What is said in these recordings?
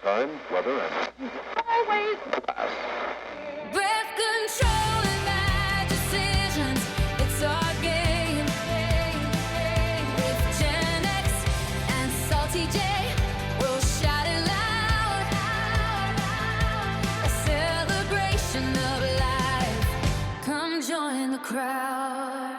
time, weather, and always class. Breath control and bad decisions. It's our game. With Gen X and Salty J, we'll shout it loud. A celebration of life. Come join the crowd.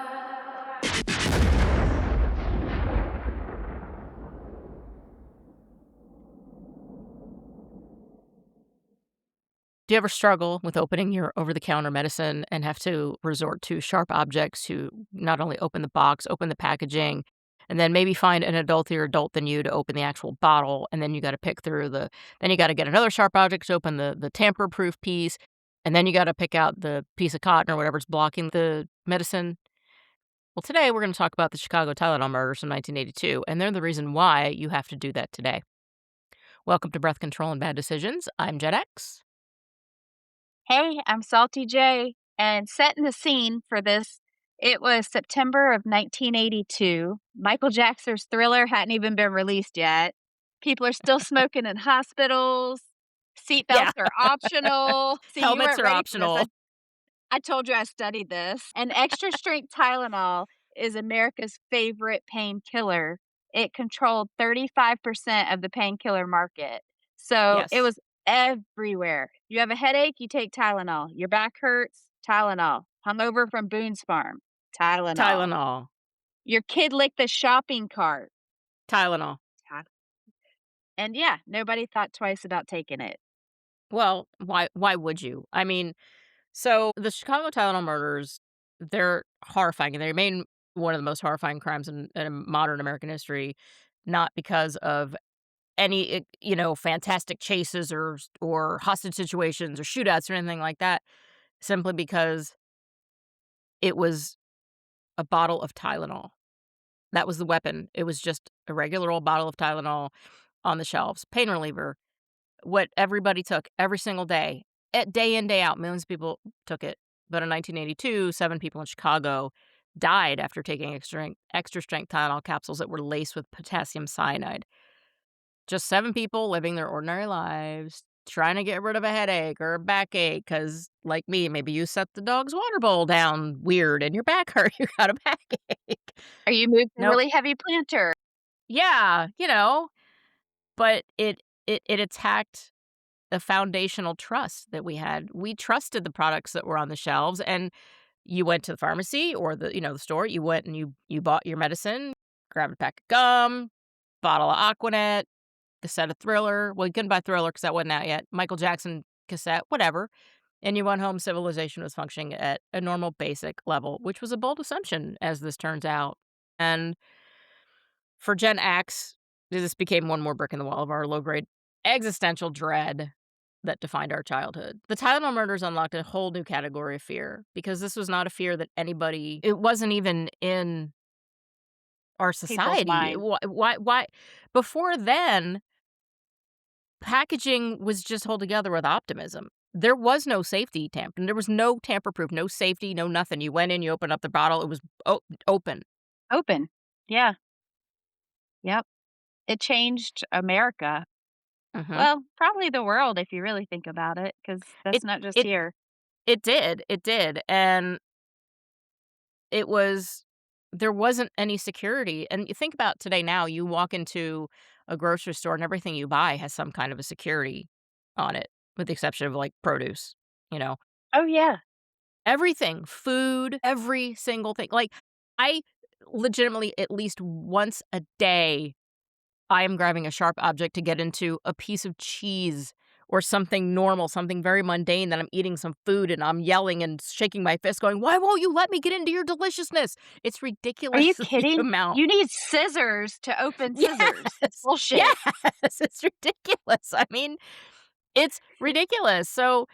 Do you ever struggle with opening your over-the-counter medicine and have to resort to sharp objects to not only open the box, open the packaging, and then maybe find an adultier adult than you to open the actual bottle, and then you gotta pick through then you gotta get another sharp object to open the tamper-proof piece, and then you gotta pick out the piece of cotton or whatever's blocking the medicine? Well, today we're gonna talk about the Chicago Tylenol murders from 1982, and they're the reason why you have to do that today. Welcome to Breath Control and Bad Decisions. I'm Gen X. Hey, I'm Salty J, and setting the scene for this, it was September of 1982. Michael Jackson's Thriller hadn't even been released yet. People are still smoking in hospitals. Yeah. Seatbelts are optional. See, you Helmets weren't are ready for this. optional. I told you I studied this. And extra strength Tylenol is America's favorite painkiller. It controlled 35% of the painkiller market. So it Yes. was everywhere. You have a headache, you take Tylenol. Your back hurts, Tylenol. Hungover from Boone's Farm, Tylenol. Tylenol. Your kid licked the shopping cart. Tylenol. Ty- And yeah, nobody thought twice about taking it. Well, why would you? I mean, so the Chicago Tylenol murders, they're horrifying, and they remain one of the most horrifying crimes in modern American history, not because of any, fantastic chases or hostage situations or shootouts or anything like that, simply because it was a bottle of Tylenol. That was the weapon. It was just a regular old bottle of Tylenol on the shelves, pain reliever. What everybody took every single day, day in, day out. Millions of people took it. But in 1982, 7 people in Chicago died after taking extra strength Tylenol capsules that were laced with potassium cyanide. Just 7 people living their ordinary lives, trying to get rid of a headache or a backache. Because, like me, maybe you set the dog's water bowl down weird and your back hurt, you got a backache. Are you moving a Nope. really heavy planter? Yeah, but it attacked the foundational trust that we had. We trusted the products that were on the shelves, and you went to the pharmacy or the store, you went and you bought your medicine, grabbed a pack of gum, bottle of Aquanet, cassette of Thriller. Well, you couldn't buy Thriller because that wasn't out yet. Michael Jackson cassette, whatever. And you went home, civilization was functioning at a normal basic level, which was a bold assumption, as this turns out. And for Gen X, this became one more brick in the wall of our low-grade existential dread that defined our childhood. The Tylenol murders unlocked a whole new category of fear because this was not a fear that it wasn't even in our People's society. mind. Why? Before then, packaging was just held together with optimism. There was no safety tamper. There was no tamper-proof, no safety, no nothing. You went in, you opened up the bottle, it was open. Open. Yeah. Yep. It changed America. Mhm. Well, probably the world if you really think about it, because It that's not just it here. it did, and it was there wasn't any security, and you think about today now, you walk into a grocery store and everything you buy has some kind of a security on it, with the exception of, like, produce, you know? Oh, yeah. Everything, food, every single thing, like, I legitimately at least once a day I am grabbing a sharp object to get into a piece of cheese or something normal, something very mundane that I'm eating some food and I'm yelling and shaking my fist going, "Why won't you let me get into your deliciousness?" It's Are you ridiculous the kidding? amount. You need scissors to open scissors. Yes. Bullshit. Yes, it's ridiculous. I mean, it's ridiculous. So,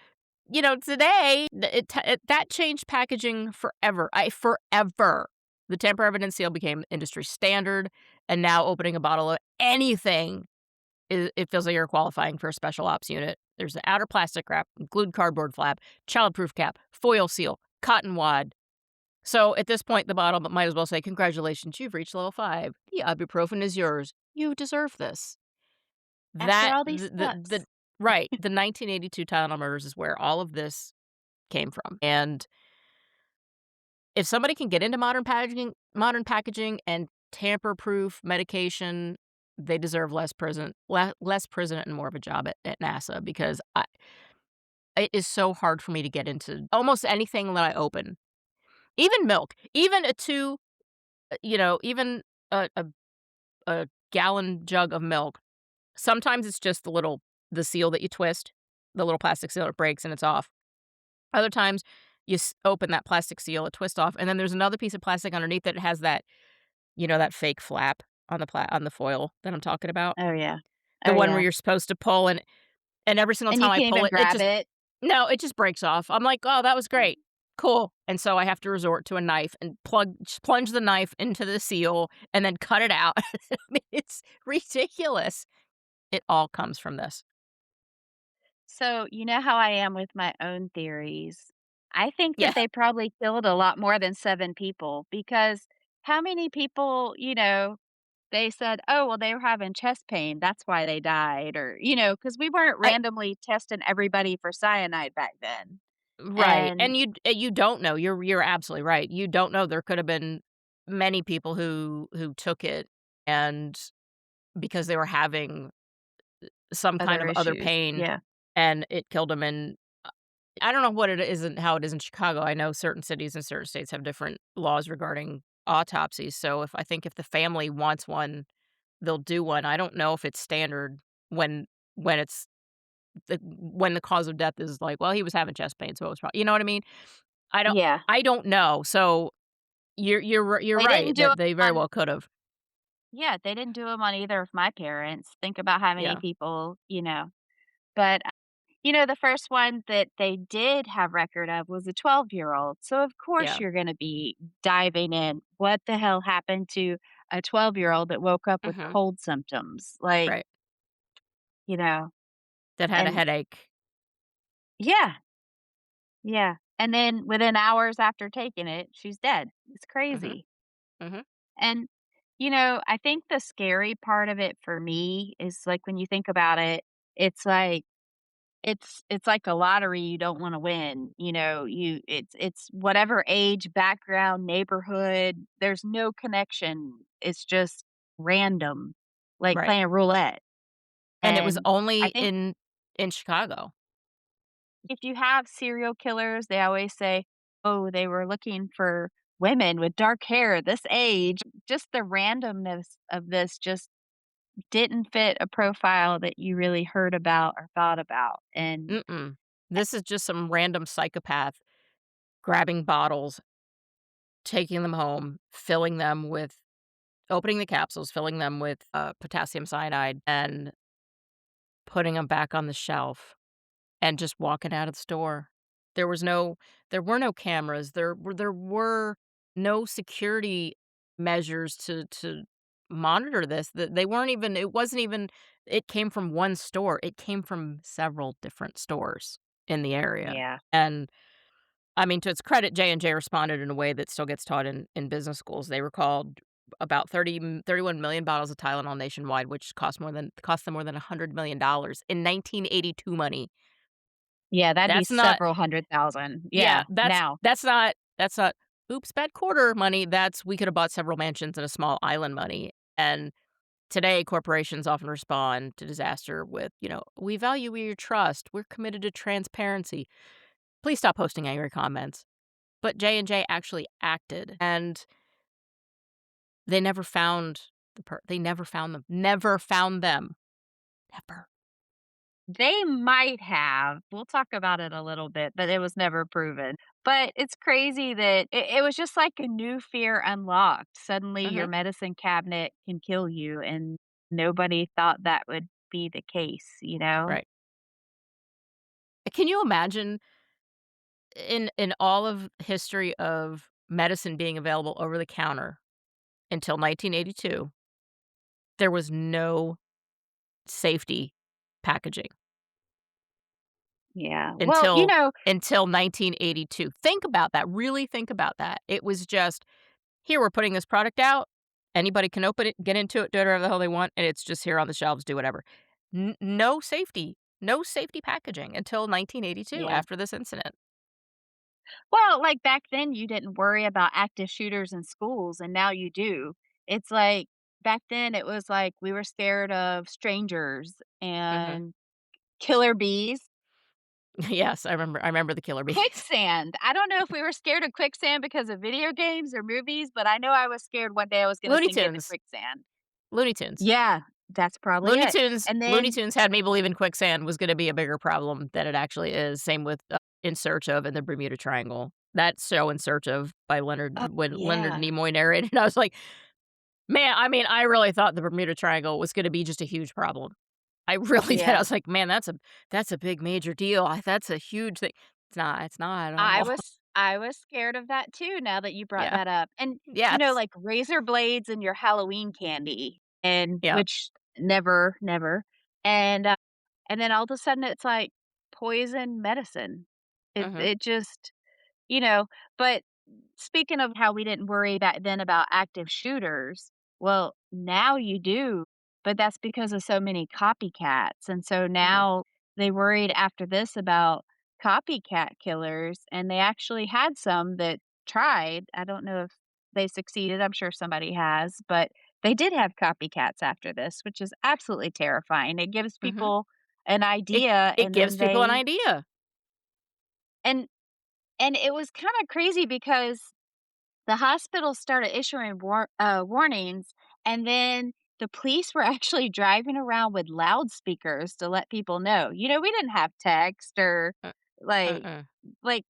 today, that changed packaging forever. Forever. The tamper evidence seal became industry standard, and now opening a bottle of anything, it feels like you're qualifying for a special ops unit. There's the outer plastic wrap, glued cardboard flap, childproof cap, foil seal, cotton wad. So at this point, the bottle might as well say, "Congratulations, you've reached level 5. The ibuprofen is yours. You deserve this." After That all these the steps. right, the 1982 Tylenol murders is where all of this came from, and if somebody can get into modern packaging and tamper-proof medication, they deserve less prison and more of a job at NASA because it is so hard for me to get into almost anything that I open. Even milk, even a 2 even a gallon jug of milk. Sometimes it's just the seal that you twist, the little plastic seal, it breaks and it's off. Other times, you open that plastic seal, it twists off, and then there's another piece of plastic underneath that has that fake flap on the foil that I'm talking about. Oh, yeah. The Oh, one where yeah. you're supposed to pull and every single And time you I can't pull even it, it grab just it. no, it just breaks off. I'm like, "Oh, that was Mm. great. Cool." And so I have to resort to a knife and plunge the knife into the seal and then cut it out. I mean, it's ridiculous. It all comes from this. So, you know how I am with my own theories. I think Yeah. that they probably killed a lot more than 7 people because how many people, they said, "Oh, well, they were having chest pain. That's why they died," or, because we weren't I randomly testing everybody for cyanide back then. Right, And and you don't know, you're absolutely right, you don't know, there could have been many people who took it and because they were having some kind other of other issues. pain Yeah. and it killed them, and I don't know what it is and how it is in Chicago, I know certain cities and certain states have different laws regarding autopsies, so if the family wants one, they'll do one, I don't know if it's standard when it's when the cause of death is like, "Well, he was having chest pain, so it was probably," you know what I mean? I don't Yeah. I don't know, so you're They didn't right do it that they very on well could've. Yeah, they didn't do them on either of my parents. Think about how many Yeah, people, but the first one that they did have record of was a 12-year-old. So of course yeah, you're gonna be diving in. What the hell happened to a 12-year-old that woke up with mhm, cold symptoms? Like, right, you know, that had a and headache. yeah, yeah. And then within hours after taking it, she's dead. It's Mhm, crazy. mhm, And, I think the scary part of it for me is like when you think about it, it's like it's like a lottery you don't wanna win, it's whatever age, background, neighborhood, there's no connection, it's just random, like right, playing roulette, and it was and I only think in Chicago. if you have serial killers, they always say, "Oh, they were looking for women with dark hair this age." Just the randomness of this just didn't fit a profile that you really heard about or thought about, and Mm-mm. This is just some random psychopath grabbing bottles, taking them home, filling them with opening the capsules, filling them with, potassium cyanide, and putting them back on the shelf. And just walking out of the store. There were no cameras, there were no security measures to monitor this, that they weren't even it wasn't even it came from one store, it came from several different stores in the area, yeah. and, I mean, to its credit, J&J responded in a way that still gets taught in business schools. They recalled about 31 million bottles of Tylenol nationwide, which cost them more than $100 million in 1982 money. Yeah, that'd be That's not several 100,000. Yeah, Yeah, now. that's not, "Oops, bad quarter" money, that's, "We could have bought several mansions in a small island" money, and today, corporations often respond to disaster with, "We value your trust, we're committed to transparency. Please stop posting angry comments." But J&J actually acted, and they never found them. Never found them. Never. They might have. We'll talk about it a little bit, but it was never proven. But it's crazy that it was just like a new fear unlocked. Suddenly, your Mhm. medicine cabinet can kill you, and nobody thought that would be the case, you know? Right. Can you imagine in all of history of medicine being available over the counter until 1982, there was no safety packaging Yeah. Well, until 1982. Think about that, really think about that. It was just, "Here, we're putting this product out. Anybody can open it, get into it, do whatever the hell they want, and it's just here on the shelves, do whatever." no safety packaging until 1982 Yeah. after this incident. Well, like, back then, you didn't worry about active shooters in schools, and now you do. It's like, back then, it was like we were scared of strangers Mhm. and killer bees. Yes, I remember the killer bees. Quicksand. I don't know if we were scared of quicksand because of video games or movies, but I know I was scared one day I was gonna Looney sink into Tunes. quicksand. Looney Tunes. Yeah, that's probably it. And Looney then Tunes had me believe in quicksand was gonna be a bigger problem than it actually is. Same with, In Search of and the Bermuda Triangle. That show In Search of by oh, when Leonard yeah. Nimoy narrated, I was like, "Man," I mean, I really thought the Bermuda Triangle was gonna be just a huge problem. I really did. I Yeah. was like, "Man, that's a big major deal. That's a huge thing." It's not at I all. was I was scared of that too now that you brought Yeah. that up. And, Yes. like razor blades in your Halloween candy and Yeah. which never, never. And then all of a sudden it's like poison medicine. It Mhm. it just you know, but speaking of how we didn't worry back then about active shooters, well, now you do, but that's because of so many copycats. And so Mhm. now they worried after this about copycat killers, and they actually had some that tried. I don't know if they succeeded. I'm sure somebody has, but they did have copycats after this, which is absolutely terrifying. It gives Mhm. people an It idea it and gives then people an they idea. and and it was kinda crazy because the hospital started issuing warnings, and then the police were actually driving around with loudspeakers to let people know. We didn't have text or, Uh, like uh-uh.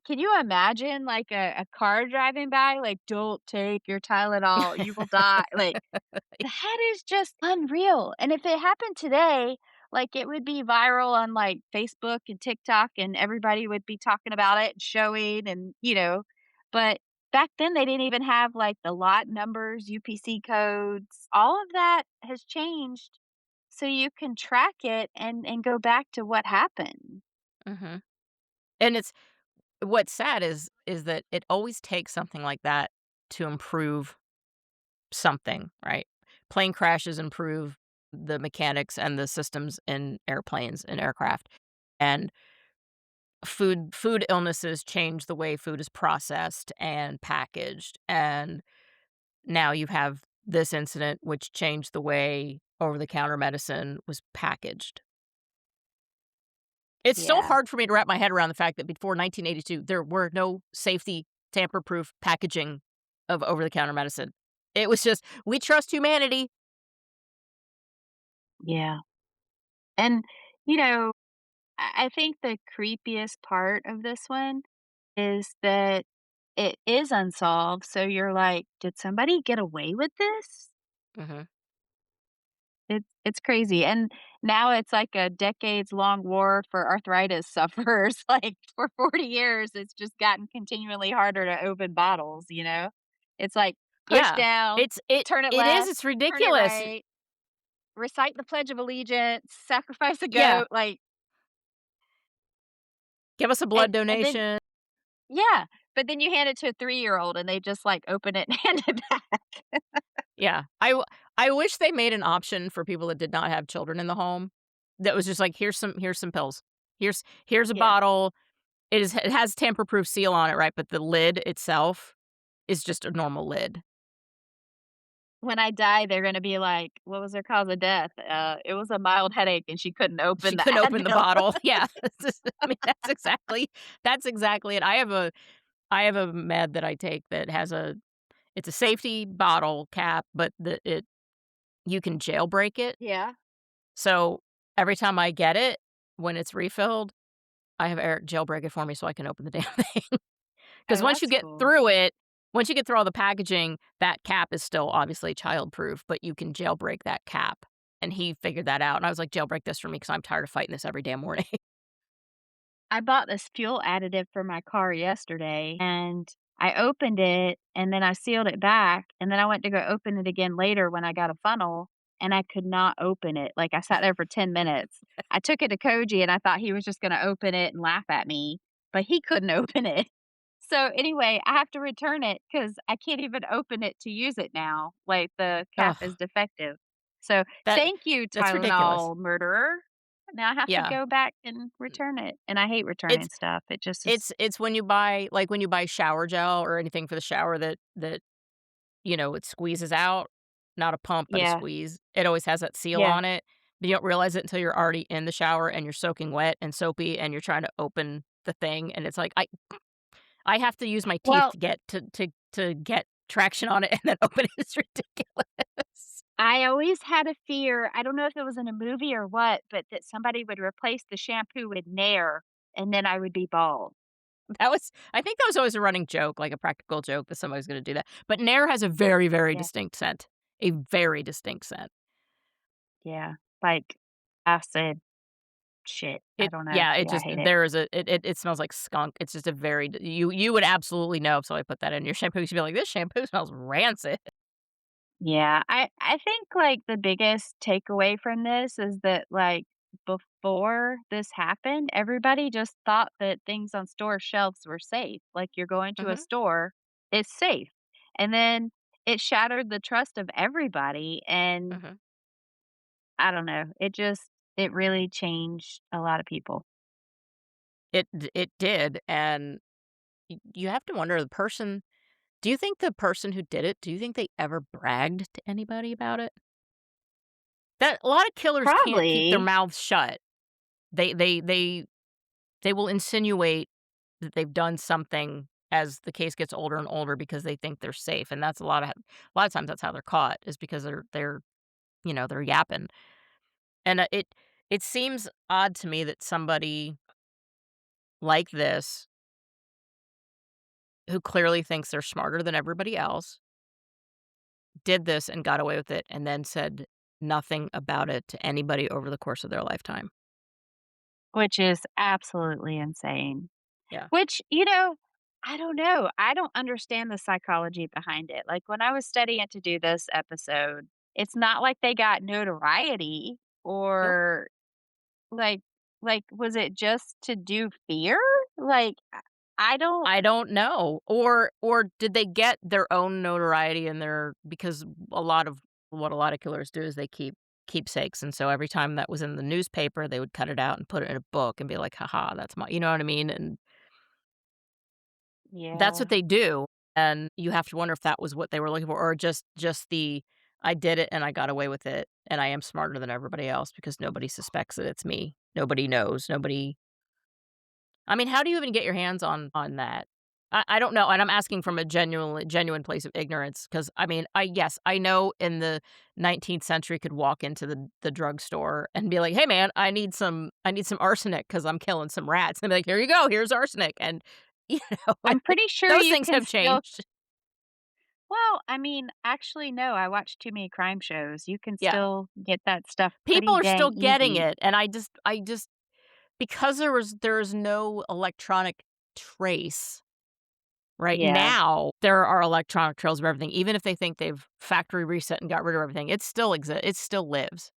can you imagine, like, a car driving by, like, "Don't take your Tylenol, you will die," like, that is just unreal, and if it happened today, like, it would be viral on, like, Facebook and TikTok, and everybody would be talking about it and showing but back then, they didn't even have, like, the lot numbers, UPC codes. All of that has changed so you can track it and go back to what happened. Mhm. And it's what's sad is that it always takes something like that to improve something, right? Plane crashes improve the mechanics and the systems in airplanes and aircraft, and food illnesses change the way food is processed and packaged, and now you have this incident which changed the way over-the-counter medicine was packaged. It's still Yeah. hard for me to wrap my head around the fact that before 1982, there were no safety, tamper-proof packaging of over-the-counter medicine. It was just, "We trust humanity." Yeah. And, you know, I think the creepiest part of this one is that it is unsolved, so you're like, "Did somebody get away with this?" Mhm. It's crazy, and now it's like a decades-long war for arthritis sufferers, like, for 40 years, it's just gotten continually harder to open bottles? It's like, push Yeah. down, It's it turn it it is, left, it's turn it ridiculous. right, recite the Pledge of Allegiance, sacrifice a Yeah. goat, like Give us a blood and then donation. yeah, but then you hand it to a three-year-old and they just, like, open it and hand it back. Yeah. I wish they made an option for people that did not have children in the home that was just like, here's some pills. Here's a Yeah. bottle. It has tamper-proof seal on it, right? But the lid itself is just a normal lid. When I die, they're gonna be like, "What was her cause of death?" It was a mild headache, and she couldn't She open the couldn't open the Advil." bottle. Yeah. I mean, that's exactly it. I have a med that I take that has a it's a safety bottle cap, but you can jailbreak it. Yeah. So, every time I get it, when it's refilled, I have Eric jailbreak it for me so I can open the damn thing. Because Oh, that's cool. once you get through all the packaging, that cap is still obviously childproof, but you can jailbreak that cap, and he figured that out, and I was like, "Jailbreak this for me because 'cause I'm tired of fighting this every damn morning." I bought this fuel additive for my car yesterday, and I opened it, and then I sealed it back, and then I went to go open it again later when I got a funnel, and I could not open it. Like, I sat there for 10 minutes. I took it to Koji, and I thought he was just gonna open it and laugh at me, but he couldn't open it. So, anyway, I have to return it because I can't even open it to use it now, like, the cap is Ugh, defective. So, that thank you, that's ridiculous. Tylenol murderer. Now I have to Yeah. go back and return it, and I hate returning It's stuff. It just is it's when you buy like, when you buy shower gel or anything for the shower that, it squeezes out, not a pump, but a yeah, squeeze. It always has that seal yeah. on it, but you don't realize it until you're already in the shower and you're soaking wet and soapy and you're trying to open the thing, and it's like, I have to use my teeth Well, to get to get traction on it and then open it. It's ridiculous. I always had a fear, I don't know if it was in a movie or what, but that somebody would replace the shampoo with Nair, and then I would be bald. I think that was always a running joke, like a practical joke that somebody was gonna do that, but Nair has a very, very Yeah, distinct scent, a very distinct scent. yeah. Like acid shit. I don't know. Yeah, it Yeah, I just hate it. there is a it smells like skunk. It's just a very you would absolutely know if somebody put that in your shampoo. You'd be like, "This shampoo smells rancid." Yeah, I think, like, the biggest takeaway from this is that, like, before this happened, everybody just thought that things on store shelves were safe, like, you're going to a Mhm, store, it's safe, and then it shattered the trust of everybody, and mhm. I don't know, it really changed a lot of people. It did, and you have to wonder do you think the person who did it, do you think they ever bragged to anybody about it? That a lot of killers can't keep their Probably. mouths shut. They they they they will insinuate that they've done something as the case gets older and older because they think they're safe, and that's a lot of times that's how they're caught is because they're yapping. And, it seems odd to me that somebody like this, who clearly thinks they're smarter than everybody else, did this and got away with it and then said nothing about it to anybody over the course of their lifetime. Which is absolutely insane. Yeah. Which, I don't know. I don't understand the psychology behind it. Like, when I was studying to do this episode, it's not like they got notoriety Nope. or like was it just to do fear? Like, I don't I don't know. Or did they get their own notoriety in their because a lot of killers do is they keep keepsakes, and so every time that was in the newspaper, they would cut it out and put it in a book and be like, "Haha, that's my," you know what I mean? And that's yeah. what they do, and you have to wonder if that was what they were looking for or just the, "I did it and I got away with it, and I am smarter than everybody else because nobody suspects that it's me. Nobody knows. Nobody." I mean, how do you even get your hands on that? I don't know, and I'm asking from a genuine place of ignorance because I mean, I know in the 19th century could walk into the drugstore and be like, "Hey, man, I need some arsenic because 'cause I'm killing some rats." And be like, "Here you go, here's arsenic." And, you know, I'm pretty sure those you things can have still changed. well, I mean, actually, no, I watch too many crime shows. You can Yeah. still get that stuff People pretty are dang still getting easy. it, and I just because there is no electronic trace. Right Yeah. now, there are electronic trails of everything, even if they think they've factory reset and got rid of everything, it still lives.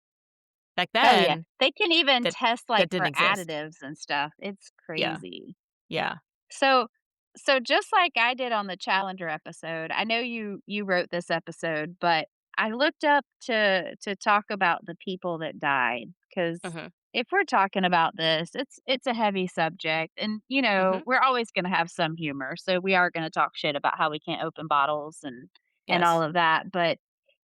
Back Oh, yeah. then, They can even that test, like, that didn't for exist. additives and stuff. It's Yeah, crazy. yeah, So so just like I did on the Challenger episode, I know you wrote this episode, but I looked up to talk about the people that died because mhm, if we're talking about this, it's a heavy subject, and mhm, we're always going to have some humor, so we are going to talk shit about how we can't open bottles and all yes, of that. But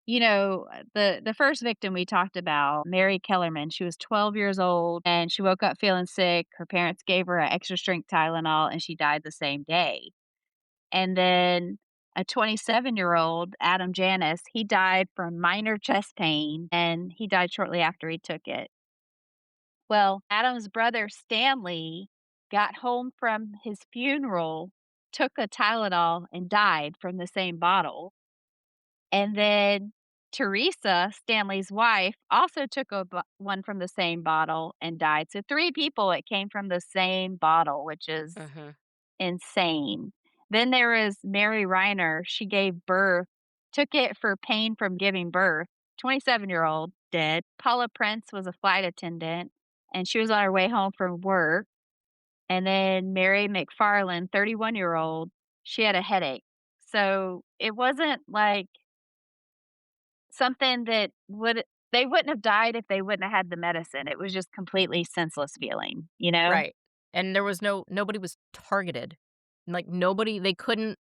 the first victim we talked about, Mary Kellerman, she was 12 years old and she woke up feeling sick. Her parents gave her an extra strength Tylenol and she died the same day. And then a 27-year-old, Adam Janis, he died from minor chest pain and he died shortly after he took it. Well, Adam's brother Stanley got home from his funeral, took a Tylenol, and died from the same bottle. And then Teresa, Stanley's wife, also took one from the same bottle and died. So 3 people, it came from the same bottle, which is mhm, insane. Then there was Mary Reiner. She gave birth, took it for pain from giving birth. 27-year-old dead. Paula Prince was a flight attendant, and she was on her way home from work. And then Mary McFarland, 31-year-old, she had a headache. So it wasn't like something they wouldn't have died if they wouldn't have had the medicine. It was just completely senseless feeling, you know? Right. And there was nobody was targeted. Like, nobody they couldn't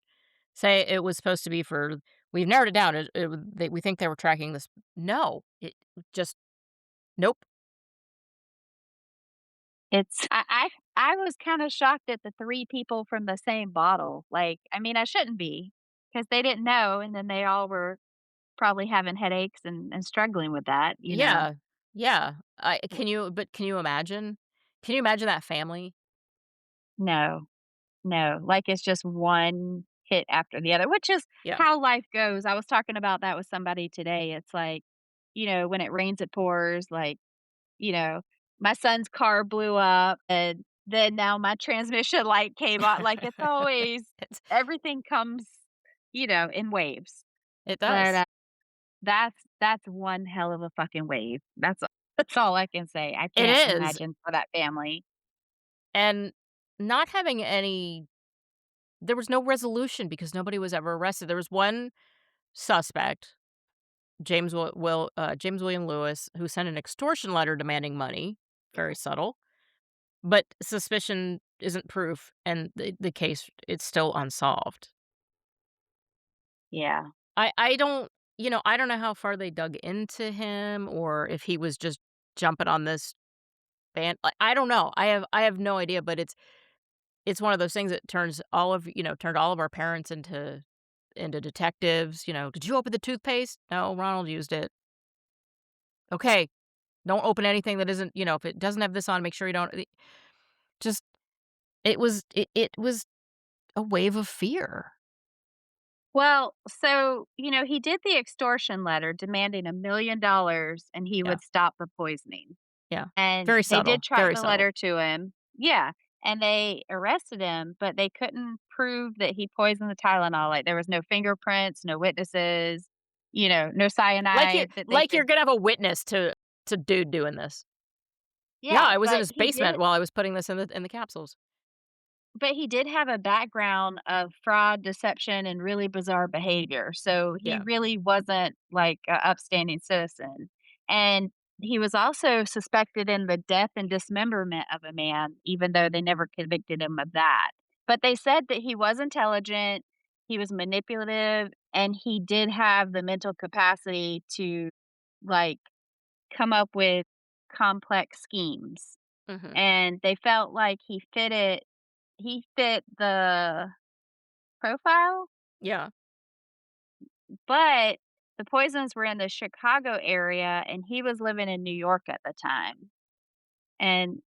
say it was supposed to be for we've narrowed it down. We think they were tracking this. No. It just nope. It's I was kinda shocked at the 3 people from the same bottle, like, I mean, I shouldn't be, because they didn't know, and then they all were probably having headaches and struggling with that, you know? Yeah. Yeah. Can you imagine? Can you imagine that family? No, no, like, it's just one hit after the other, which is Yeah. how life goes. I was talking about that with somebody today. It's like, when it rains, it pours, like, you know, my son's car blew up, and then now my transmission light came on, like, it's always It's everything comes, in waves, it but, does. that's one hell of a fucking wave. That's all I can say. I It can't is. imagine for that family. And not having any there was no resolution because nobody was ever arrested. There was one suspect, James William Lewis, who sent an extortion letter demanding money. Very subtle. But suspicion isn't proof, and the case, it's still unsolved. Yeah. I don't I don't know how far they dug into him or if he was just jumping on this I don't know. I have no idea, but it's one of those things that turned all of our parents into detectives. "Did you open the toothpaste?" "No, Ronald used it." "Okay, don't open anything that isn't if it doesn't have this on, make sure you don't." Just it was a wave of fear. Well, so, he did the extortion letter demanding $1,000,000 and he Yeah, would stop the poisoning. yeah. And Very they did subtle, track very the subtle. letter to him. Yeah, and they arrested him, but they couldn't prove that he poisoned the Tylenol, like, there was no fingerprints, no witnesses, no cyanide that they Like you're could. gonna have a witness to dude doing this. "Yeah, Yeah, I was in but his basement while I was putting this in the capsules." he did have a background of fraud, deception, and really bizarre behavior, so he Yeah. really wasn't, like, a upstanding citizen, and he was also suspected in the death and dismemberment of a man, even though they never convicted him of that, but they said that he was intelligent, he was manipulative, and he did have the mental capacity to, like, come up with complex schemes, Mhm. and they felt like he fit the profile, Yeah. but the poisons were in the Chicago area, and he was living in New York at the time. And,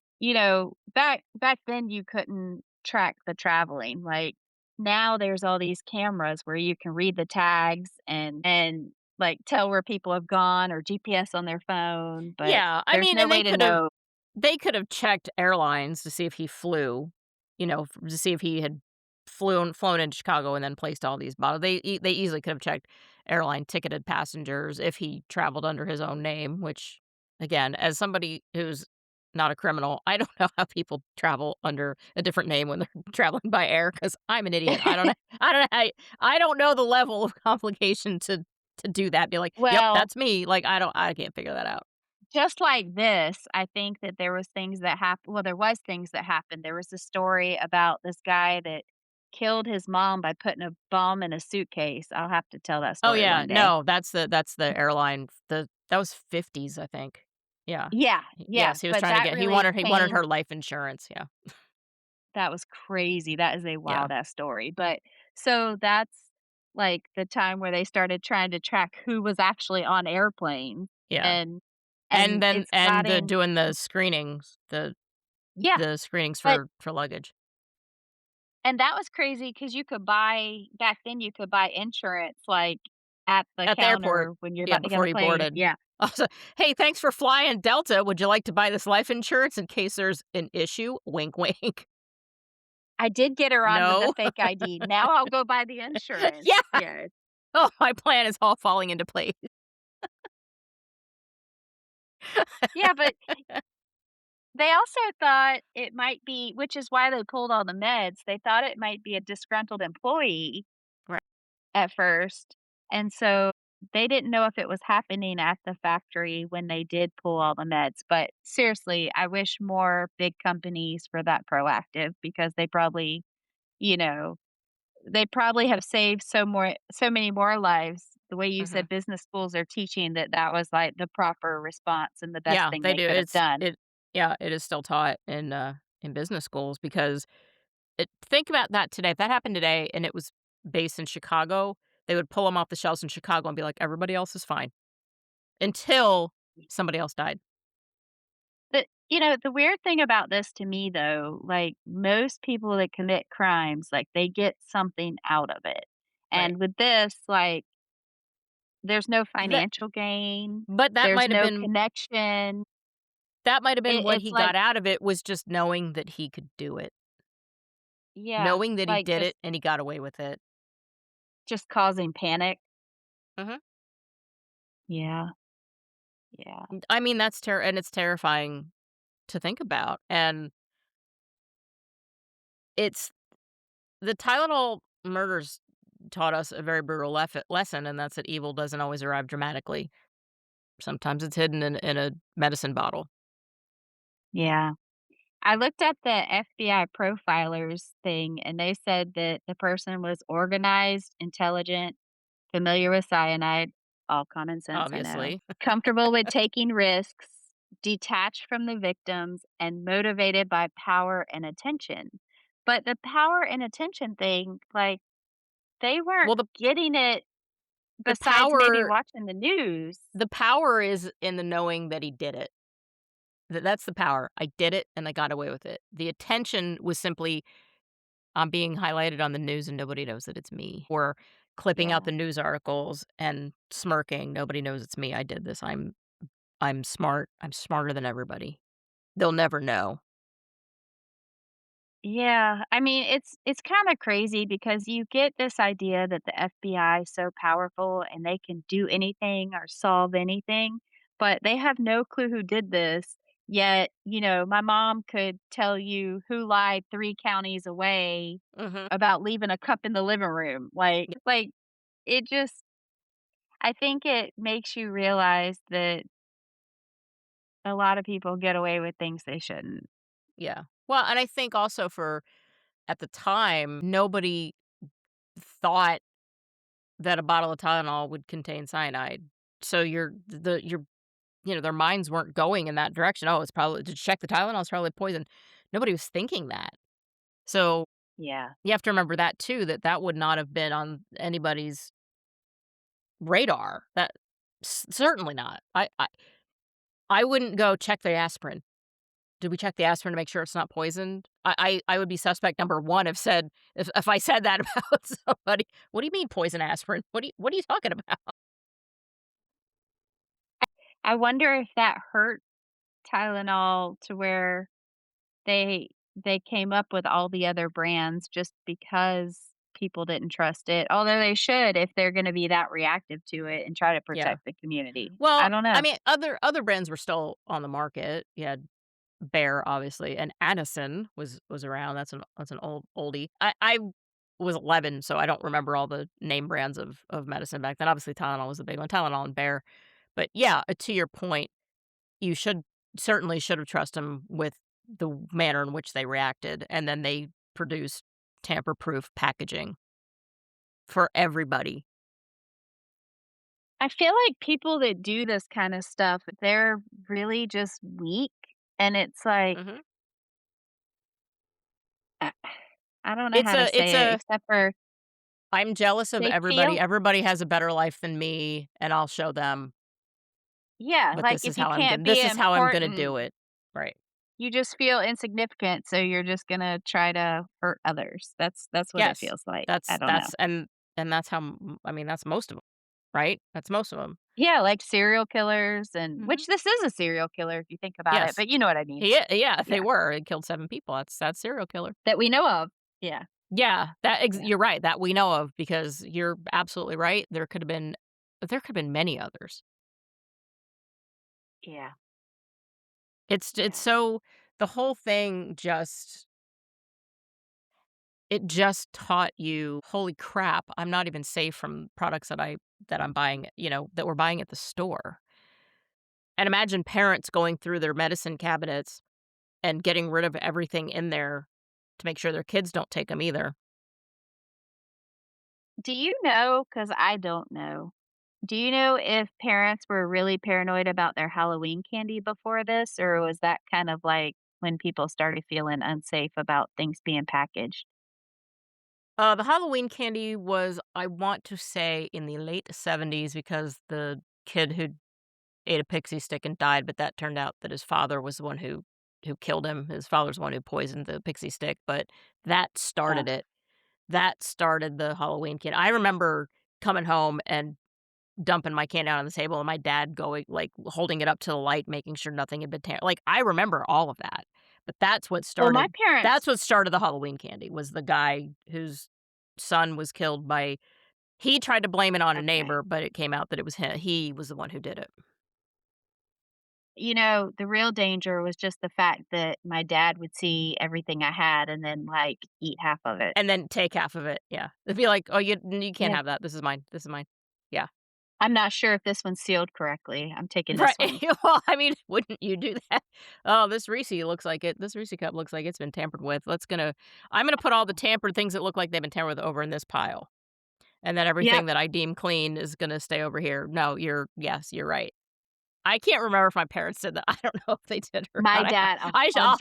back then you couldn't track the traveling. Like, now there's all these cameras where you can read the tags and like, tell where people have gone or GPS on their phone, but Yeah, I there's mean, no and way to know. they could have checked airlines to see if he flew, to see if he had flown into Chicago and then placed all these bottles. They easily could have checked airline ticketed passengers if he traveled under his own name, which, again, as somebody who's not a criminal, I don't know how people travel under a different name when they're traveling by air because 'cause I'm an idiot. I don't know I don't know how I don't know the level of complication to do that, be like, "Yep, Well, that's me." Like, I can't figure that out. just like this, I think that there was things that happened. Well, there was things that happened. There was a story about this guy that killed his mom by putting a bomb in a suitcase. I'll have to tell that Oh, story yeah, one day. no, that's the airline, that was '50s, I think. Yeah. Yeah, yeah, Yes, he was but trying to that get really he wanted came her life insurance, yeah. that was crazy. That is a Yeah, wild ass story. But so that's like the time where they started trying to track who was actually on airplanes yeah, and and then it's and the gotten. doing the screenings, Yeah, the screenings but for luggage and that was crazy because you could buy back then, you could buy insurance, like, at the at the airport, counter when you're yeah, about to get on before a he plane. boarded. Yeah. Also, "Hey, thanks for flying Delta, would you like to buy this life insurance in case there's an issue?" Wink, wink. I did get her on with the "No." fake ID. Now I'll go buy the insurance. Yeah. Yes. Oh, my plan is all falling into place. Yeah, but they also thought it might be, which is why they pulled all the meds, they thought it might be a disgruntled employee Right. at first, and so they didn't know if it was happening at the factory when they did pull all the meds, but seriously, I wish more big companies were that proactive because they probably, you know, they probably have saved so many more lives. The way you Mhm. said business schools are teaching that that was, like, the proper response and the best Yeah, thing they they do. could have done. Yeah, it is still taught in business schools because think about that today. If that happened today and it was based in Chicago, they would pull them off the shelves in Chicago and be like, "Everybody else is fine," until somebody else died. The weird thing about this to me though, like most people that commit crimes, like they get something out of it. Right. And with this, like there's no That financial gain, but there's no connection. that might have been what It's he like, got out of it was just knowing that he could do it. yeah, Knowing that he like did it and he got away with it. just causing panic. Mhm. Yeah, yeah, I mean, and it's terrifying to think about, and it's the Tylenol murders taught us a very brutal lesson, and that's that evil doesn't always arrive dramatically. Sometimes it's hidden in a medicine bottle. yeah. I looked at the FBI profilers thing and they said that the person was organized, intelligent, familiar with cyanide, all common sense, I know, Obviously. comfortable with taking risks, detached from the victims, and motivated by power and attention. But the power and attention thing, like, they weren't Well, getting it the besides maybe power watching the news. the power is in the knowing that he did it. That's the power. I did it and I got away with it. The attention was simply, "I'm being highlighted on the news and nobody knows that it's me," or clipping out Yeah. the news articles and smirking, "Nobody knows it's me. I did this. I'm smart. I'm smarter than everybody. They'll never know." Yeah, I mean, it's kinda crazy because you get this idea that the FBI is so powerful and they can do anything or solve anything, but they have no clue who did this, yet, my mom could tell you who lied 3 counties away Mhm. about leaving a cup in the living room, it just I think it makes you realize that a lot of people get away with things they shouldn't. Yeah. Well, and I think also for at the time, nobody thought that a bottle of Tylenol would contain cyanide. So their minds weren't going in that direction. "Oh, it's probably to check the Tylenol, it's probably poison." Nobody was thinking that. So, Yeah. you have to remember that too, that would not have been on anybody's radar. That certainly not. I wouldn't go check the aspirin. Did we check the aspirin to make sure it's not poisoned? I would be suspect number 1 if I said that about somebody. "What do you mean poison aspirin? What are you talking about?" I wonder if that hurt Tylenol to where they they came up with all the other brands just because people didn't trust it, although they should if they're gonna be that reactive to it and try to Yeah. protect the community. I Well, don't I know. mean, other brands were still on the market. You had Bear, obviously, and Addison was around. That's an oldie. I was 11, so I don't remember all the name brands of medicine back then. Obviously, Tylenol was the big one, Tylenol and Bear. But yeah, to your point, you should have trusted them with the manner in which they reacted, and then they produced tamper-proof packaging for everybody. I feel like people that do this kinda stuff, they're really just weak, and it's like, Mhm. I I don't know It's how to a it's say it a except for I'm jealous of they everybody. feel Everybody has a better life than me, and I'll show them, yeah, but like, if you can't be this is how I'm gonna important, do it. Right. you just feel insignificant, so you're just gonna try to hurt others. That's what it Yes. feels like. I That's don't know. that's and that's how I mean, that's most of them, right? That's most of them. Yeah, like serial killers and Mhm. which this is a serial killer if you think about it, Yes. but you know what I mean. Yeah, they Yeah, were. They killed 7 people. That's serial killer. that we know of. Yeah, Yeah, yeah, you're right, that we know of because you're absolutely right. There could have been many others. yeah, It's yeah. so the whole thing it just taught you, "Holy crap, I'm not even safe from products that I that I'm buying, that we're buying at the store. And imagine parents going through their medicine cabinets and getting rid of everything in there to make sure their kids don't take them either. Do you know? Because I don't know. Do you know if parents were really paranoid about their Halloween candy before this, or was that kind of like when people started feeling unsafe about things being packaged? The Halloween candy was, I want to say, in the late 70s because the kid who ate a pixie stick and died, but that turned out that his father was the one who killed him. His father's the one who poisoned the pixie stick, but that started it. That started the Halloween candy. I remember coming home and dumping my candy out on the table and my dad going, like, holding it up to the light, making sure nothing had been like, I remember all of that. But Well, my that's parents what started the Halloween candy, was the guy whose son was killed by he tried to blame it on a okay. neighbor, but it came out that it was him. He was the one who did it. The real danger was just the fact that my dad would see everything I had and then, like, eat half of it. And then take half of it, yeah. It'd be like, "Oh, you can't Yeah. have that. This is mine. This is mine." Yeah. I'm not sure if this one's sealed correctly. I'm taking Right. this one. Well, I mean, wouldn't you do that? "Oh, this Reese cup looks like it's been tampered with. I'm gonna put all the tampered things that look like they've been tampered with over in this pile, and then Yep. everything that I deem clean is gonna stay over here." No, yes, you're right. I can't remember if my parents did that. I don't know if they did or My not. dad I 100%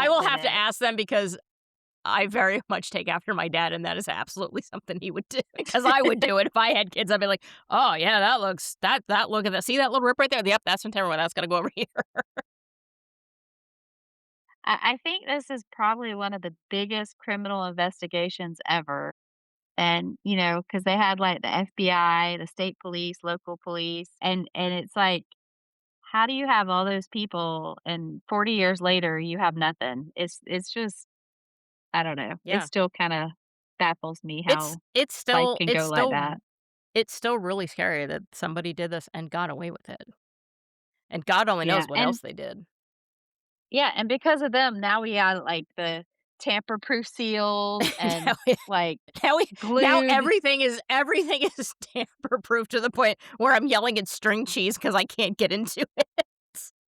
will did have to it. ask them because I very much take after my dad, and that is absolutely something he would do, because I would do it if I had kids. I'd be like, "Oh, yeah, that look at that. See that little rip right there? Yep, that's from Tupperware. That's gotta go over here." I think this is probably one of the biggest criminal investigations ever. And, because they had, like, the FBI, the state police, local police, and it's like, how do you have all those people and 40 years later, you have nothing? It's just I don't know. It Yeah. still kinda baffles me It's how it's life still can it's go like still that. it's still really scary that somebody did this and got away with it, and God only Yeah, knows what and else they did. yeah, and because of them, now we got, like, the tamper-proof seals Now and, we like, now we now glued. everything is tamper-proof to the point where I'm yelling at string cheese because I can't get into it.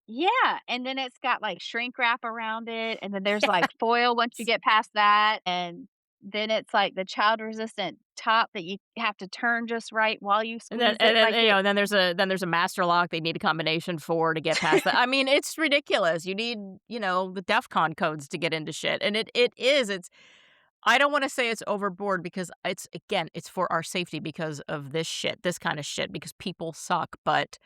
Yeah, and then it's got, like, shrink wrap around it, and then there's, Yes. like, foil once you get past that, and then it's, like, the child-resistant top that you have to turn just right while you And then squeeze and it, then, like it. there's a master lock they need a combination for to get past that. I mean, it's ridiculous. You need, the DEFCON codes to get into shit, and it is, I don't wanna say it's overboard because it's for our safety because of this kinda shit, because people suck, but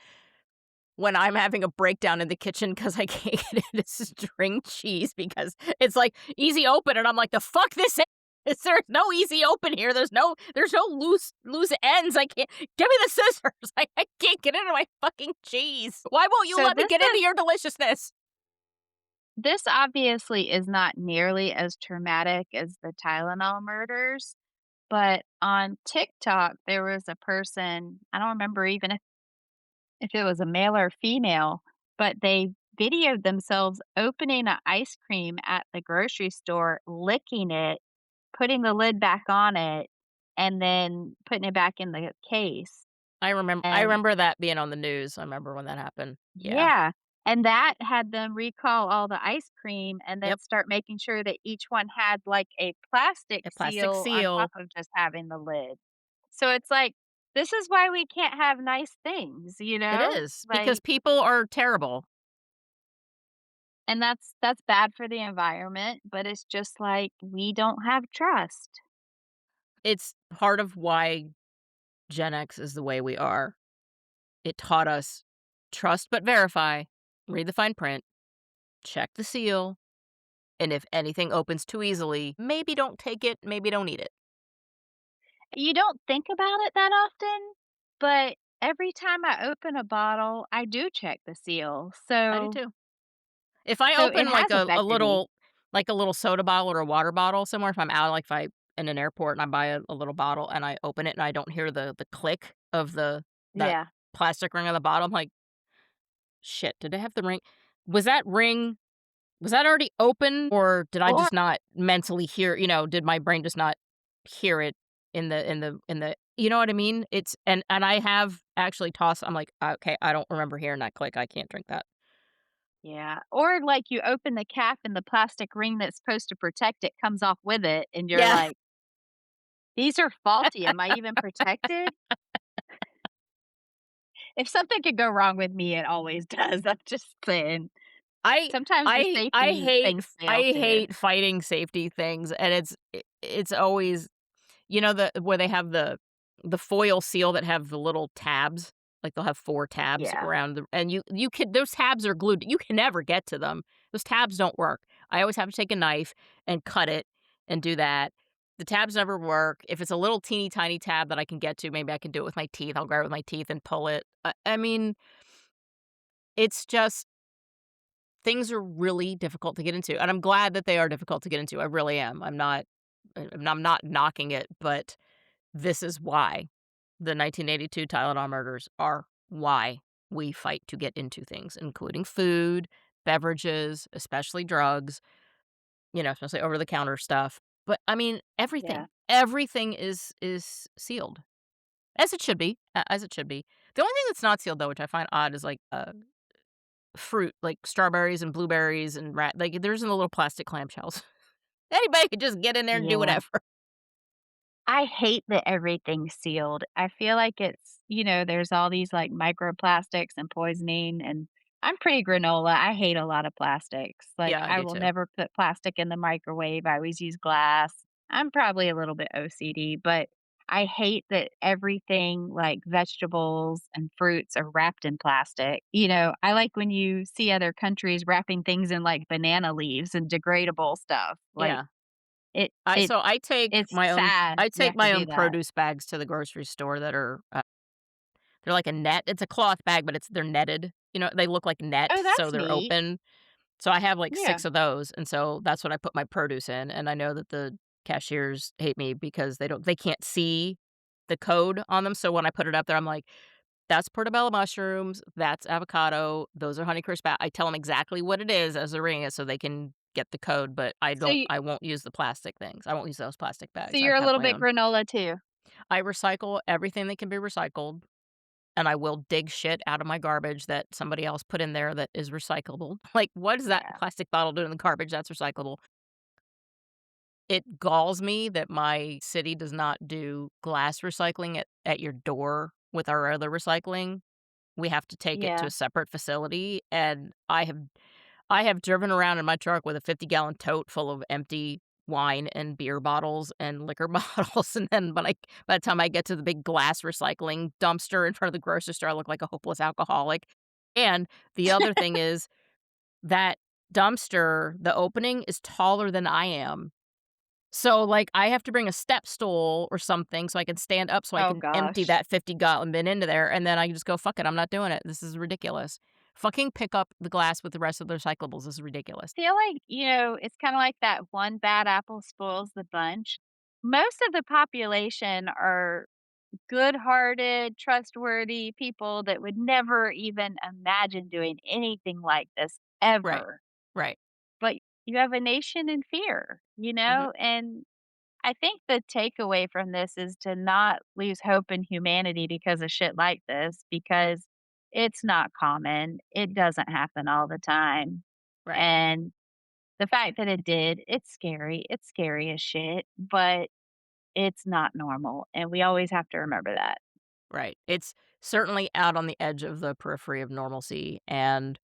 when I'm having a breakdown in the kitchen because I can't get into string cheese because it's like, "Easy open," and I'm like, "The fuck this is? There's no easy open here. There's no loose ends. I can't give me the scissors. I can't get into my fucking cheese. Why won't you So let me get into your deliciousness?" this obviously is not nearly as traumatic as the Tylenol murders, but on TikTok, there was a person, I don't remember even if it was a male or female, but they videoed themselves opening a ice cream at the grocery store, licking it, putting the lid back on it, and then putting it back in the case. I And remember that being on the news. I remember when that happened. Yeah. yeah, and that had them recall all the ice cream and then Yep. start making sure that each one had, like, a plastic A plastic seal on top seal. of just having the lid. So it's like, this is why we can't have nice things, you It know? is, because Like, people are terrible. and that's bad for the environment, but it's just like we don't have trust. It's part of why Gen X is the way we are. It taught us trust but verify, read the fine print, check the seal, and if anything opens too easily, maybe don't take it, maybe don't eat it. You don't think about it that often, but every time I open a bottle, I do check the seal. I do So too. If I so it open like has affected me. a little soda bottle or a water bottle somewhere, if I'm out, like if I in an airport and I buy a little bottle and I open it and I don't hear the click of that Yeah. plastic ring on the bottom, I'm like, shit, did I have the ring? Was that ring Was that already open, or did I Or just not mentally hear, did my brain just not hear it in the You know what I mean? It's and I have actually tossed I'm like, "Okay, I don't remember hearing that click, I can't drink that." Yeah, or, like, you open the cap and the plastic ring that's supposed to protect it comes off with it, and you're Yeah. like, "These are faulty, am I even protected?" If something could go wrong with me, it always does, I'm just saying. I Sometimes the safety things I fail too. hate fighting safety things, and it's always the where they have the foil seal that have the little tabs? Like, they'll have 4 tabs Yeah, around the and you can those tabs are glued you can never get to them. Those tabs don't work. I always have to take a knife and cut it and do that. The tabs never work. If it's a little teeny tiny tab that I can get to, maybe I can do it with my teeth. I'll grab it with my teeth and pull it. I mean, it's just things are really difficult to get into, and I'm glad that they are difficult to get into. I really am. I'm not knocking it, but this is why the 1982 Tylenol murders are why we fight to get into things, including food, beverages, especially drugs, especially over the counter stuff. But I mean, yeah. everything. Everything is sealed. As it should be. As it should be. The only thing that's not sealed though, which I find odd, is like fruit, like strawberries and blueberries and like there's in the little plastic clamshells. Anybody could just get in there and do Yeah. whatever. I hate that everything's sealed. I feel like there's all these, like, microplastics and poisoning, and I'm pretty granola. I hate a lot of plastics. Like, Yeah, I I do will too. never put plastic in the microwave. I always use glass. I'm probably a little bit OCD, but I hate that everything, like vegetables and fruits, are wrapped in plastic. I like when you see other countries wrapping things in, like, banana leaves and degradable stuff. Like, Yeah. it I it so it's sad I you take have to my do own that. produce bags to the grocery store that are, they're like a net. It's a cloth bag, but they're netted. They look like Oh, net, so that's they're neat. open. So I have like Yeah. 6 of those, and so that's what I put my produce in, and I know that the cashiers hate me because they can't see the code on them, so when I put it up there, I'm like, "That's portobello mushrooms, that's avocado, those are Honeycrisp." I tell them exactly what it is as they're reading it so they can get the code, but So you I won't use the plastic things. I won't use those plastic so bags. I you're a have little my bit own. granola too. I recycle everything that can be recycled, and I will dig shit out of my garbage that somebody else put in there that is recyclable. Like, what does that Yeah. plastic bottle do in the garbage? That's recyclable. It galls me that my city does not do glass recycling at your door with our other recycling. We have to take it to Yeah. a separate facility, and I have driven around in my truck with a 50-gallon tote full of empty wine and beer bottles and liquor bottles, and then by the time I get to the big glass recycling dumpster in front of the grocery store, I look like a hopeless alcoholic. And the other thing is that dumpster, the opening is taller than I am. So, like, I have to bring a step stool or something so I can stand up so I Oh can empty gosh. that 50-gallon bin into there, and then I just go, "Fuck it, I'm not doing it. This is ridiculous. Fucking pick up the glass with the rest of the recyclables. This is ridiculous." Feel like, it's kinda like that one bad apple spoils the bunch. Most of the population are good-hearted, trustworthy people that would never even imagine doing anything like this Right. ever. Right. But you have a nation in fear, Mhm. and I think the takeaway from this is to not lose hope in humanity because of shit like this, because it's not common. It doesn't happen all the time. Right. And the fact that it did, it's scary. It's scary as shit, but it's not normal. And we always have to remember that. Right. It's certainly out on the edge of the periphery of normalcy, and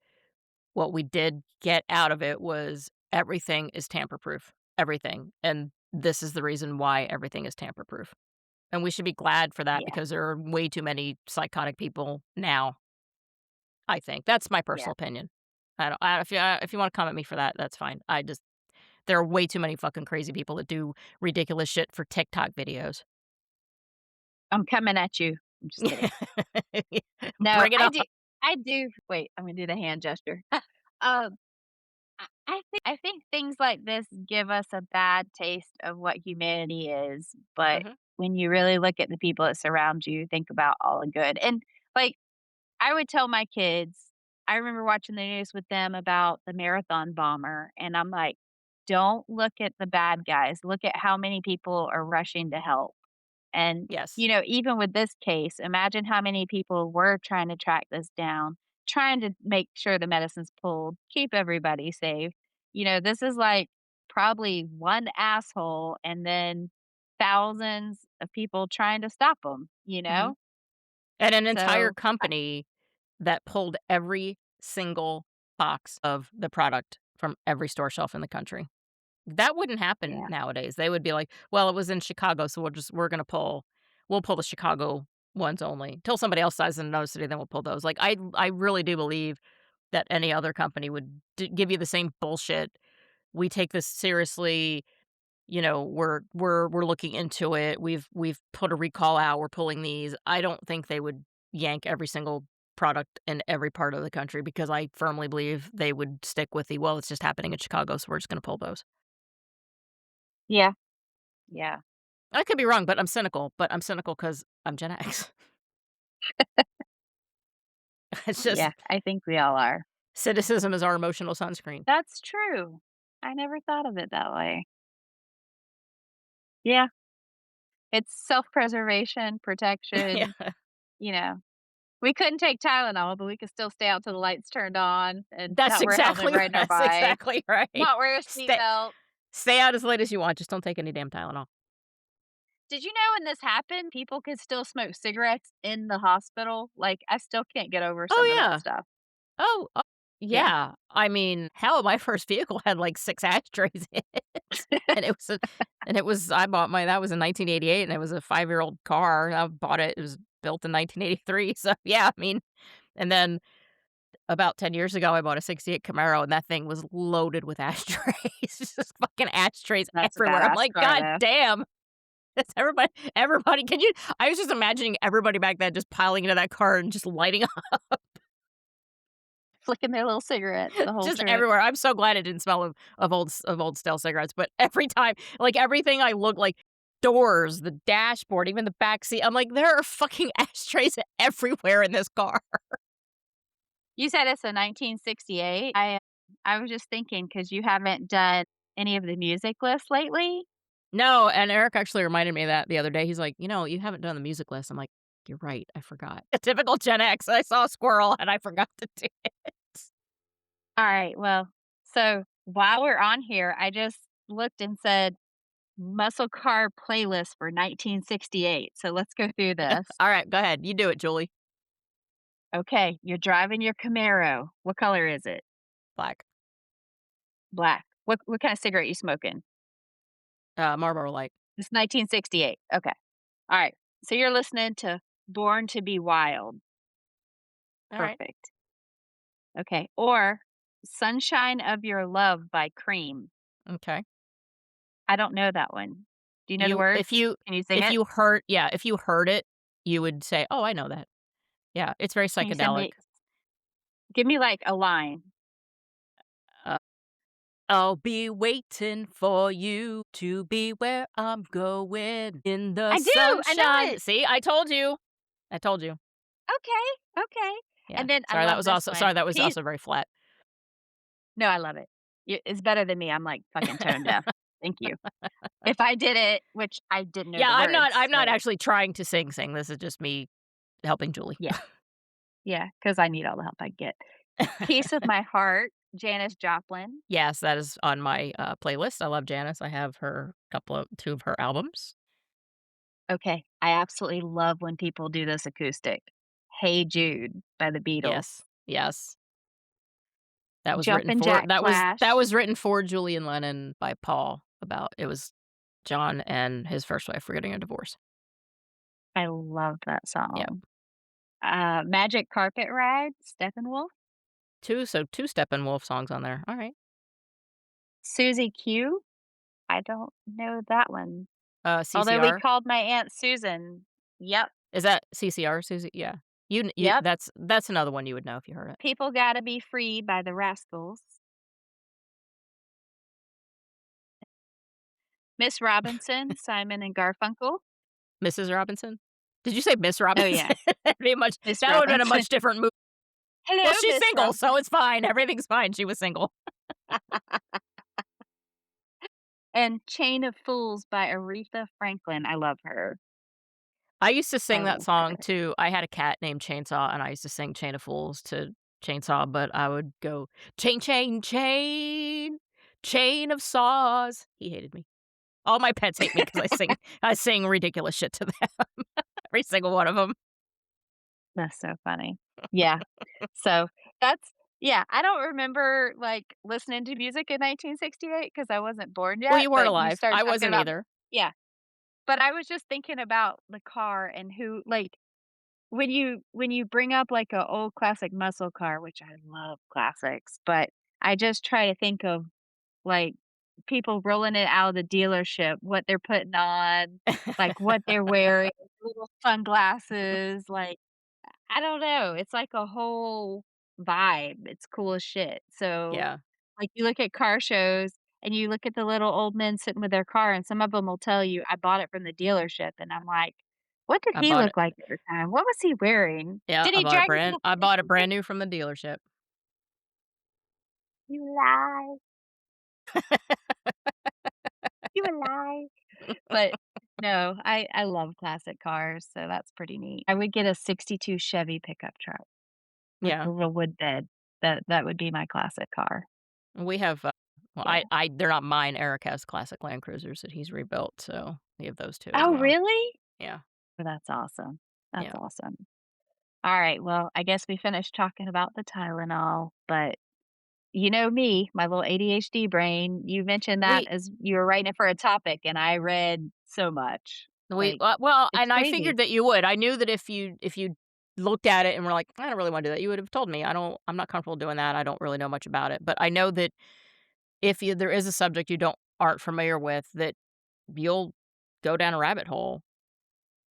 what we did get out of it was everything is tamper-proof. Everything. And this is the reason why everything is tamper-proof. And we should be glad for that Yeah. because there are way too many psychotic people now, I think. That's my Yeah. personal opinion. I don't if you wanna come at me for that, that's fine. There are way too many fucking crazy people that do ridiculous shit for TikTok videos. I'm coming at you. I'm just kidding. No, Bring it I on. do. I do. Wait, I'm going to do the hand gesture. um, I think things like this give us a bad taste of what humanity is, but Mhm. when you really look at the people that surround you, think about all the good. And like I would tell my kids, I remember watching the news with them about the marathon bomber, and I'm like, don't look at the bad guys. Look at how many people are rushing to help. And, Yes. you know, even with this case, imagine how many people were trying to track this down, trying to make sure the medicine's pulled, keep everybody safe. You know, this is like probably one asshole and then thousands of people trying to stop them, you Mhm. know? And an entire So, company that pulled every single box of the product from every store shelf in the country. That wouldn't happen yeah. nowadays. They would be like, "Well, it was in Chicago, so we'll pull the Chicago ones only. Till somebody else decides in another city, then we'll pull those." Like, I really do believe that any other company would give you the same bullshit. "We take this seriously, you know, we're looking into it. We've put a recall out. We're pulling these." I don't think they would yank every single product in every part of the country because I firmly believe they would stick with the, "Well, it's just happening in Chicago, so we're just gonna pull those." Yeah. Yeah. I could be wrong, but I'm cynical because 'cause I'm Gen X. It's just Yeah. I think we all are. cynicism is our emotional sunscreen. That's true. I never thought of it that way. Yeah. It's self-preservation, protection, Yeah, you know. We couldn't take Tylenol, but we could still stay out till the lights turned on and that's not wear a helmet exactly riding our that's bike, exactly right. not wear a Stay seatbelt. stay out as late as you want, just don't take any damn Tylenol. Did you know when this happened, people could still smoke cigarettes in the hospital? Like, I still can't get over some Oh, of that yeah. stuff. Oh, Yeah. yeah. I mean, hell, my first vehicle had, like, 6 ashtrays in it, and it was I bought my that was in 1988, and it was a 5-year-old car. I bought it was built in 1983, so, yeah, I mean and then about 10 years ago, I bought a '68 Camaro, and that thing was loaded with ashtrays, just fucking ashtrays That's a everywhere. I'm badass like, car, "God though. damn." It's everybody can you I was just imagining everybody back then just piling into that car and just lighting up Flicking their little cigarettes the whole just trip. everywhere. I'm so glad it didn't smell of old stale cigarettes, but every time, like, everything I look like doors, the dashboard, even the back seat, I'm like, "There are fucking ashtrays everywhere in this car." You said it's a 1968. I was just thinking because you haven't done any of the music lists lately. No, and Eric actually reminded me of that the other day. He's like, "You know, you haven't done the music list." I'm like, "You're right, I forgot." A typical Gen X. I saw a squirrel and I forgot to do it. Alright, well, so while we're on here, I just looked and said muscle car playlist for 1968, so let's go through this. Alright, go ahead. You do it, Julie. Okay, you're driving your Camaro. What color is it? Black. Black. What kind of cigarette you smoking? Marlboro Light. It's 1968. Okay. Alright. So you're listening to Born to Be Wild. Alright. Perfect. Okay. Or Sunshine of Your Love by Cream. Okay. I don't know that one. Do you know the You words? Can you sing if it? you heard yeah, if you heard it, you would say, "Oh, I know that." Yeah, it's very Can you send psychedelic. me give me, like, a line. Uh, "I'll be waiting for you to be where I'm going in the I do! I know sunshine." it! See, I told you. I told you. Okay, okay. Yeah. And then I love this Sorry, one. that was Peace also very flat. No, I love it. It's better than me. I'm, like, fucking tone deaf. Thank you. If I did it which I didn't know Yeah, the words, I'm not so actually trying to sing. This is just me helping Julie. yeah, yeah, because I need all the help I get. Piece of My Heart, Janis Joplin. Yes, that is on my, playlist. I love Janice. I have her 2 of her albums. Okay, I absolutely love when people do this acoustic. Hey Jude by the Beatles. Yes. Yes. That was written Jumpin' for Jack Flash. written for Julian Lennon by Paul about it was John and his first wife were getting a divorce. I love that Yep. song. Magic Carpet Ride, Steppenwolf. 2 Steppenwolf songs on there. Alright. Susie Q. I don't know that one. Although we CCR. called my Aunt Susan. Yep, Is that CCR, Susie? Yeah. You yep. that's another one you would know if you heard it. People Gotta Be Free by the Rascals. Miss Robinson, Simon and Garfunkel. Mrs. Robinson? Did you say Miss Oh, Robinson? yeah, Miss That would've been a Robinson. much different movie. Hello, Well, she's Miss single, so Robinson. it's fine. Everything's fine. She was single. And Chain of Fools by Aretha Franklin. I love her. I used to I sing that love song her. too. I had a cat named Chainsaw, and I used to sing Chain of Fools to Chainsaw, but I would go, "Chain, chain, chain, chain of saws." He hated me. All my pets hate me because I sing ridiculous shit to them, every single one of them. That's so funny. Yeah. So that's yeah, I don't remember, like, listening to music in 1968 because I wasn't born Well, yet, you weren't but you alive. started I talking wasn't about either. yeah, but I was just thinking about the car and who like, when you bring up, like, a old classic muscle car, which I love classics, but I just try to think of, like, people rolling it out of the dealership, what they're putting on, like, what they're wearing, little sunglasses, like I don't know, it's like a whole vibe, it's cool as shit, so, Yeah, like, you look at car shows and you look at the little old men sitting with their car, and some of them will tell you, "I bought it from the dealership," and I'm like, "What did I he bought it. look like at the time? What was he wearing? Yeah, Did he drag his little I bought it fishing brand tail?" new from the dealership. "You lie, you a lie." But, no, I love classic cars, so that's pretty neat. I would get a '62 Chevy pickup truck with Yeah, the little wood bed. That would be my classic car. we have, well, Yeah. they're not mine. Eric has classic Land Cruisers that he's rebuilt, so we have those too as Oh, well. really? Yeah, Well, that's awesome. That's yeah. awesome. Alright, well, I guess we finished talking about the Tylenol, but you know me, my little ADHD brain, you mentioned that We as you were writing it for a topic, and I read so much. Like, well, it's and I crazy. figured that you would. I knew that if you looked at it and were like, "I don't really wanna do that," you would have told me. I'm not comfortable doing that. I don't really know much about it, but I know that if you there is a subject you aren't familiar with, that you'll go down a rabbit hole.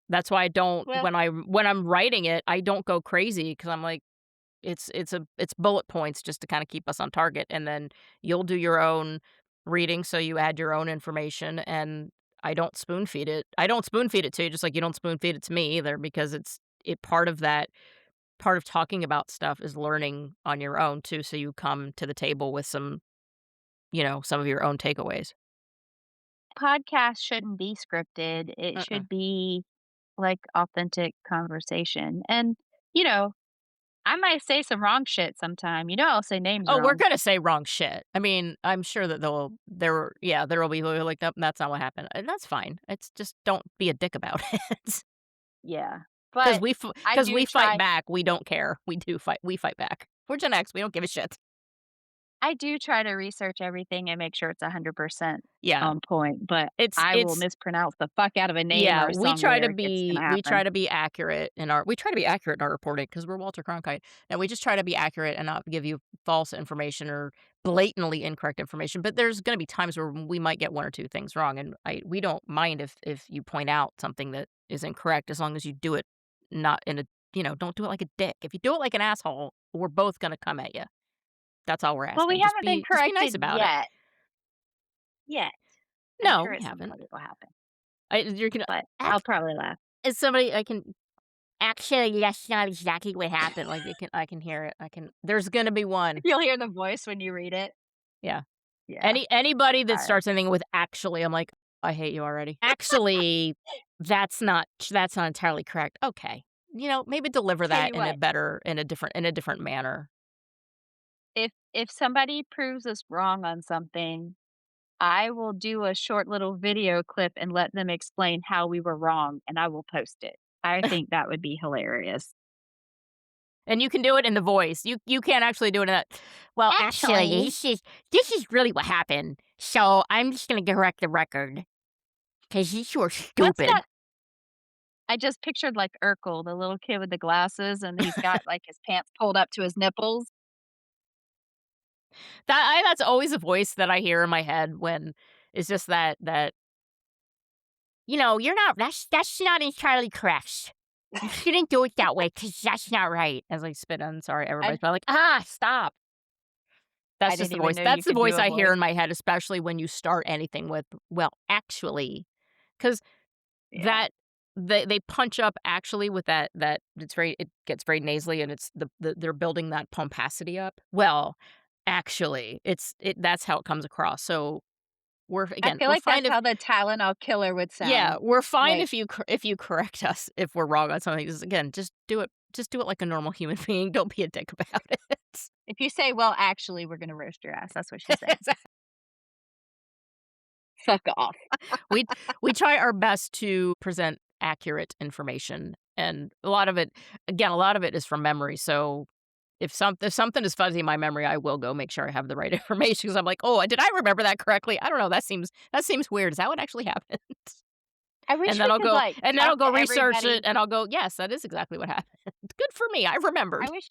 That's why I don't Well, when I'm writing it, I don't go crazy because 'cause I'm like, it's bullet points just to kinda keep us on target, and then you'll do your own reading, so you add your own information, and I don't spoon feed it to you, just like you don't spoon feed it to me either because part of talking about stuff is learning on your own too, so you come to the table with some of your own takeaways. podcasts shouldn't be scripted. It Uh-uh. should be, like, authentic conversation, and, you know, I might say some wrong shit sometime. You know I'll say names Oh, we're wrong. gonna say wrong shit. I mean, I'm sure that there will be people who are like, "Nope, that's not what happened," and that's fine. It's just don't be a dick about it. Yeah, 'Cause but I do we fight try back, we don't care. We fight back. We're Gen X, we don't give a shit. I do try to research everything and make sure it's 100% Yeah, on point, but I will it's mispronounce the fuck out of a name yeah, or a song lyric, it's gonna we try happen. to be accurate in our we try to be accurate in our reporting because 'cause we're Walter Cronkite, and we just try to be accurate and not give you false information or blatantly incorrect information, but there's gonna be times where we might get 1 or 2 things wrong, and we don't mind if you point out something that is incorrect as long as you do it not in a don't do it like a dick. If you do it like an asshole, we're both gonna come at you. That's all we're Well, we asking. haven't been Just be nice corrected about it. yet. I'm No, sure we at some haven't. point it will happen, You're gonna but I'll act probably laugh. as somebody I can actually, that's not exactly what happened, like, I can hear it, there's gonna be one. You'll hear the voice when you read it. Yeah. Yeah, Anybody that alright. starts anything with "actually," I'm like, "I hate you already." "Actually, that's not entirely correct." Okay. Maybe deliver Tell that you what, in a different manner. if somebody proves us wrong on something, I will do a short little video clip and let them explain how we were wrong, and I will post it. I think that would be hilarious. And you can do it in the voice. You can't actually do it in that, "Well, actually, Actually, this is really what happened, so I'm just gonna correct the record because you were what's that stupid." I just pictured, like, Urkel, the little kid with the glasses, and he's got, like, his pants pulled up to his nipples. That's always a voice that I hear in my head when it's just that, "You're not that's not entirely correct. You shouldn't do it that way because that's not right." As I spit on sorry, I everybody's probably like, "Ah, stop." I That's just didn't the even voice. know you That's the could do voice a I hear voice. in my head, especially when you start anything with, "Well, actually," 'cause Yeah. that they punch up actually with that it gets very nasally and it's they're building that pomposity up. Well, actually, that's how it comes across. So I again, feel we're like fine that's if how the Tylenol killer would yeah, sound. we're fine Like, if if you correct us if we're wrong on something. Just again, just do it like a normal human being. Don't be a dick about it. if you say, "Well, actually, we're gonna roast your ass," that's what she's saying. Fuck off. we we try our best to present accurate information, and a lot of it is from memory. So if something is fuzzy in my memory, I will go make sure I have the right information because I'm like, oh, did I remember that correctly? I don't know. That seems weird. Is that what actually happened? I wish we could, like, And then I'll talk go to research it, everybody. and I'll go, yes, that is exactly what happened. Good for me. I I remembered. wish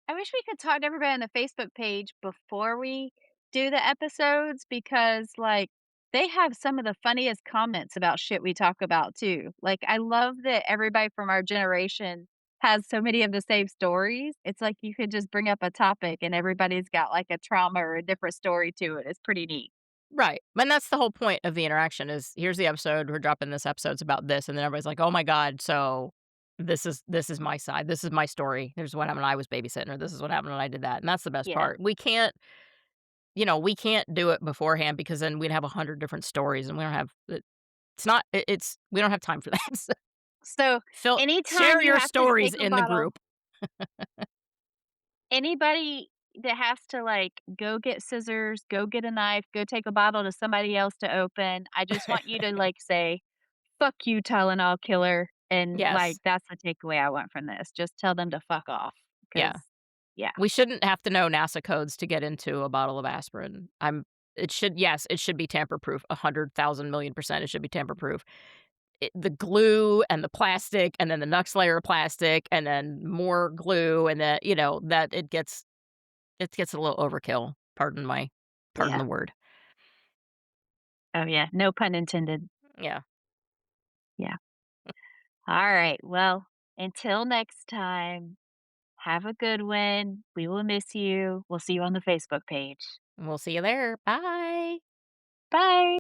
I wish we could talk to everybody on the Facebook page before we do the episodes because, like, they have some of the funniest comments about shit we talk about too. Like, I love that everybody from our generation has so many of the same stories. It's like you could just bring up a topic and everybody's got like a trauma or a different story to it. It's pretty neat. Right. And that's the whole point of the interaction is here's the episode, we're dropping this episode, it's about this, and then everybody's like, "Oh my god, so this is my side. This is my story. Here's what happened when I was babysitting, or this is what happened when I did that." And that's the best Yeah. part. We can't do it beforehand because then we'd have 100 different stories and we don't have it's not it's we don't have time for that. So So anytime share you your have to stories take a in the bottle, group. anybody that has to like go get scissors, go get a knife, go take a bottle to somebody else to open, I just want you to like say, "Fuck you, Tylenol killer." And like Yes. that's the takeaway I want from this. Just tell them to fuck off. Yeah. Cause yeah. We shouldn't have to know NASA codes to get into a bottle of aspirin. It should be tamper-proof, 100,000,000,000% it should be tamper-proof. The glue and the plastic and then the next layer of plastic and then more glue and then, that it gets a little overkill. Pardon Yeah. the word. Oh yeah. No pun intended. Yeah. Yeah. All right. Well, until next time, have a good one. We will miss you. We'll see you on the Facebook page. We'll see you there. Bye. Bye.